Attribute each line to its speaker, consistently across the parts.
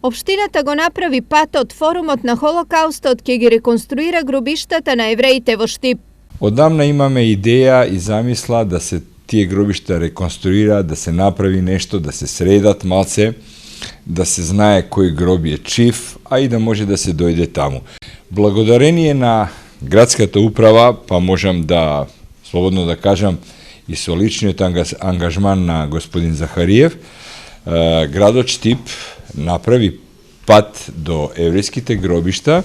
Speaker 1: Общината го направи патот, форумот на Холокаустот ќе ги реконструира гробиштата на евреите во Штип.
Speaker 2: Одамна имаме идеја и замисла да се тие гробишта реконструира, да се направи нешто, да се средат малце, да се знае кој гроб е чив, а и да може да се дојде таму. Благодарение на градската управа, па можам да слободно да кажам и со личниот ангажман на господин Захариев, градот Штип направи пат до еврејските гробишта,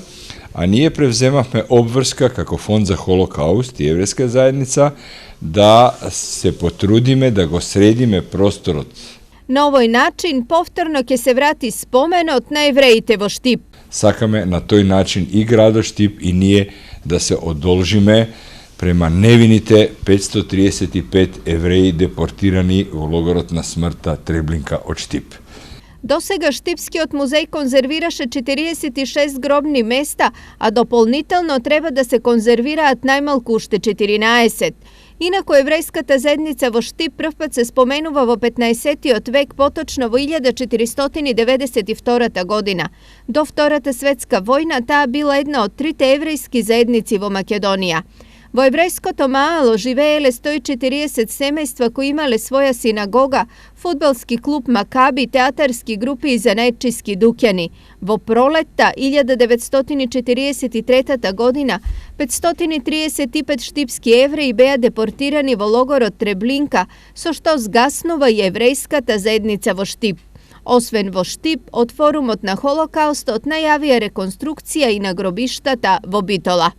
Speaker 2: а ние превземавме обврска како фонд за Холокауст и еврејска заедница да се потрудиме да го средиме просторот.
Speaker 1: На овој начин повторно ќе се врати споменот на евреите во Штип.
Speaker 2: Сакаме на тој начин и градот Штип и ние да се одолжиме према невините 535 евреи депортирани во логорот на смртта Треблинка од Штип.
Speaker 1: Досега Штипскиот музеј конзервираше 46 гробни места, а дополнително треба да се конзервираат најмалку уште 14. Инаку еврејската заедница во Штип првпат се споменува во 15-тиот век, поточно во 1492 година. До Втората светска војна таа била една од трите еврејски заедници во Македонија. Во еврејското Маало живееле 140 семејства кои имале своја синагога, фудбалски клуб Макаби, театарски групи и занаетчиски дуќани. Во пролетта 1943 година 535 штипски евреи беа депортирани во логорот Треблинка, со што згаснува и еврејската заедница во Штип. Освен во Штип, од форумот на Холокаустот најавија реконструкција и на гробиштата во Битола.